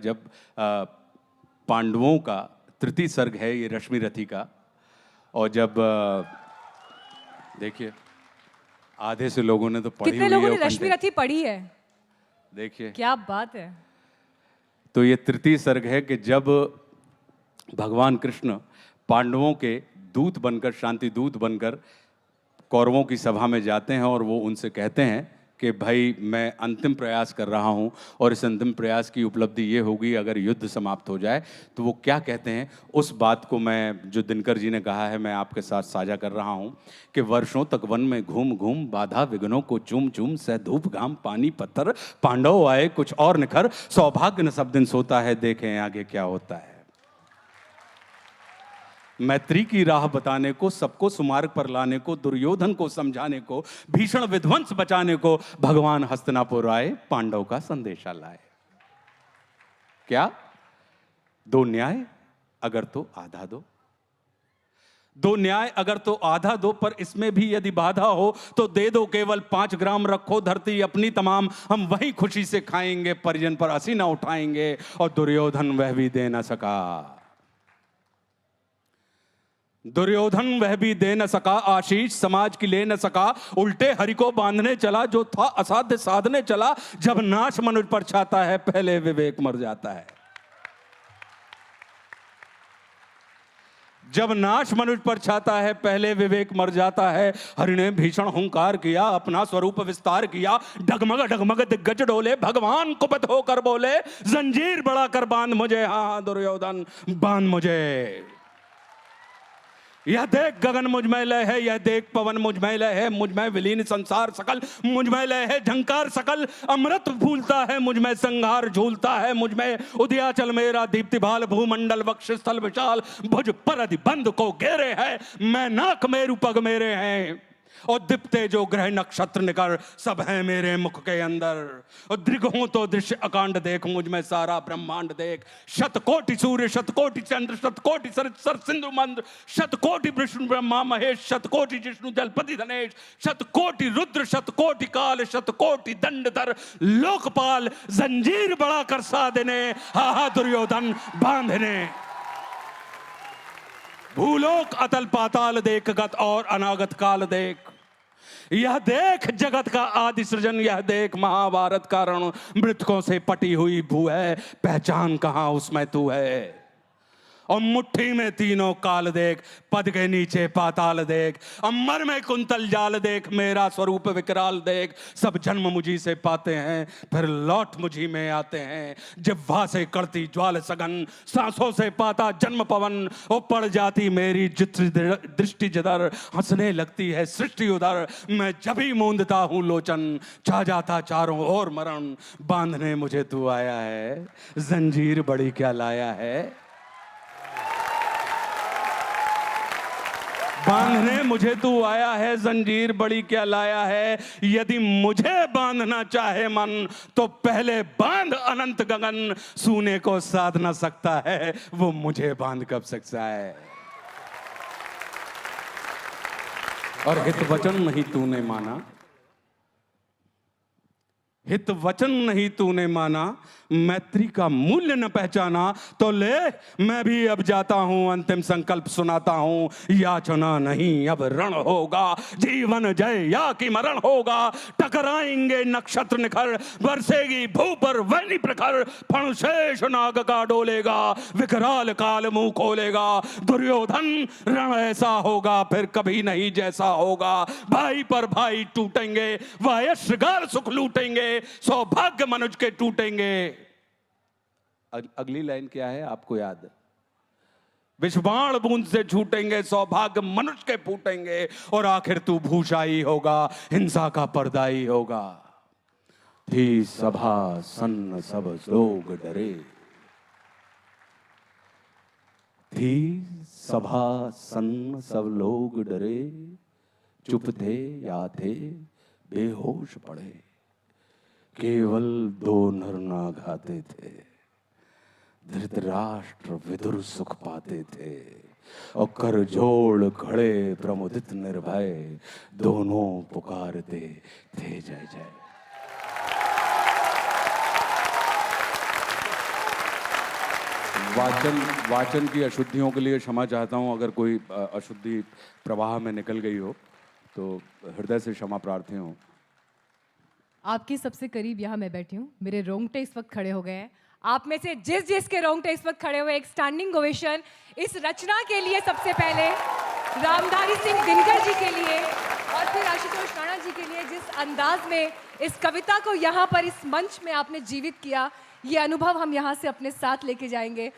जब पांडवों का तृतीय सर्ग है ये रश्मि रथी का, और जब देखिए आधे से लोगों ने तो पढ़ी हुई है। कितने लोगों ने रश्मि रथी पढ़ी है? देखिए क्या बात है। तो ये तृतीय सर्ग है कि जब भगवान कृष्ण पांडवों के दूत बनकर, शांति दूत बनकर कौरवों की सभा में जाते हैं और वो उनसे कहते हैं कि भाई मैं अंतिम प्रयास कर रहा हूँ और इस अंतिम प्रयास की उपलब्धि ये होगी अगर युद्ध समाप्त हो जाए। तो वो क्या कहते हैं, उस बात को मैं, जो दिनकर जी ने कहा है, मैं आपके साथ साझा कर रहा हूँ कि वर्षों तक वन में घूम घूम बाधा विघ्नों को चूम चूम, सह धूप घाम पानी पत्थर, पांडव आए कुछ और निखर, सौभाग्य न सब दिन सोता है, देखें आगे क्या होता है। मैत्री की राह बताने को, सबको सुमार्ग पर लाने को, दुर्योधन को समझाने को, भीषण विध्वंस बचाने को भगवान हस्तिनापुर आए, पांडव का संदेशा लाए। क्या? दो न्याय अगर तो आधा दो, दो न्याय अगर तो आधा दो, पर इसमें भी यदि बाधा हो तो दे दो केवल 5 ग्राम, रखो धरती अपनी तमाम, हम वहीं खुशी से खाएंगे, परिजन पर हंसी ना उठाएंगे। और दुर्योधन वह भी दे न सका, दुर्योधन वह भी दे न सका, आशीष समाज की ले न सका, उल्टे हरि को बांधने चला, जो था असाध्य साधने चला। जब नाश मनुष्य पर छाता है, पहले विवेक मर जाता है। जब नाश मनुष्य पर छाता है, पहले विवेक मर जाता है। हरि ने भीषण हुंकार किया, अपना स्वरूप विस्तार किया, डगमग डगमग दिग्गज डोले, भगवान कुपित होकर बोले, जंजीर बढ़ाकर बांध मुझे, हाँ दुर्योधन बांध मुझे। यह देख गगन मुझ में लय है, यह देख पवन मुझ में लय है, मुझ में विलीन संसार सकल, मुझ में लय है झंकार सकल, अमृत फूलता है मुझ में, संहार झूलता है मुझ में, उदयाचल मेरा दीप्ति भाल, भूमंडल वक्ष स्थल विशाल, भुज पर अधिबंध को घेरे है, मैं नाक मेरु पग मेरे हैं, और दीप्ते जो ग्रह नक्षत्र निकर, सब है मेरे मुख के अंदर। और दृग हूं तो दृश्य अकांड देख, मुझ में सारा ब्रह्मांड देख, शतकोटि सूर्य शतकोटि चंद्र शतकोटि सर सिंधु मंद्र, शतकोटि विष्णु ब्रह्मा महेश, शतकोटि जिष्णु जलपति धनेश, शतकोटि रुद्र शतकोटि काल, शतकोटि दंडधर लोकपाल, जंजीर बढ़ाकर साधने, हा दुर्योधन बांधने। भूलोक अतल पाताल देख, गत और अनागत काल देख, यह देख जगत का आदि सृजन, यह देख महाभारत का रण, मृतकों से पटी हुई भू है, पहचान कहां उसमें तू है। और मुट्ठी में तीनों काल देख, पद के नीचे पाताल देख, अमर में कुंतल जाल देख, मेरा स्वरूप विकराल देख, सब जन्म मुझी से पाते हैं, फिर लौट मुझी में आते हैं। जिह्वा से करती ज्वाल सघन, सांसों से पाता जन्म पवन, वो पड़ जाती मेरी दृष्टि जिधर, हंसने लगती है सृष्टि उधर, मैं जब ही मूंदता हूं लोचन, छा जाता चारों ओर मरण। बांधने मुझे तू आया है, जंजीर बड़ी क्या लाया है, बांधने मुझे तू आया है, जंजीर बड़ी क्या लाया है। यदि मुझे बांधना चाहे मन, तो पहले बांध अनंत गगन, सूने को साध ना सकता है, वो मुझे बांध कब सकता है। और हित वचन नहीं तूने माना, हित वचन नहीं तूने माना, मैत्री का मूल्य न पहचाना, तो ले मैं भी अब जाता हूं, अंतिम संकल्प सुनाता हूं, याचना नहीं अब रण होगा, जीवन जय या कि मरण होगा। टकराएंगे नक्षत्र निखर, बरसेगी भू पर वैनी प्रखर, फणशेष नाग का डोलेगा, विकराल काल मुंह खोलेगा। दुर्योधन रण ऐसा होगा फिर कभी नहीं जैसा होगा, भाई पर भाई टूटेंगे, वायश्रगार सुख लूटेंगे, सौभाग्य मनुज के टूटेंगे। अगली लाइन क्या है आपको याद? विषबाण बूंद से छूटेंगे, सौभाग्य मनुष्य के फूटेंगे, और आखिर तू भूषाई होगा, हिंसा का पर्दाई होगा। थी सभा सन्न सब लोग डरे, थी सभा सन्न सब लोग डरे, चुप थे या थे बेहोश पड़े, केवल 2 नर नाग आते थे, धृतराष्ट्र विदुर सुख पाते थे, और कर जोड़ खड़े प्रमुदित निर्भय, दोनों पुकारते थे जय जय। वाचन की अशुद्धियों के लिए क्षमा चाहता हूं। अगर कोई अशुद्धि प्रवाह में निकल गई हो तो हृदय से क्षमा प्रार्थी हूं। आपके सबसे करीब यहाँ मैं बैठी हूँ, मेरे रोंगटे इस वक्त खड़े हो गए हैं। आप में से जिस जिस के रोंगटे इस वक्त खड़े हुए, एक स्टैंडिंग ओवेशन इस रचना के लिए सबसे पहले, रामधारी सिंह दिनकर जी के लिए और फिर आशुतोष राणा जी के लिए, जिस अंदाज में इस कविता को यहाँ पर इस मंच में आपने जीवित किया, ये अनुभव हम यहाँ से अपने साथ लेके जाएंगे।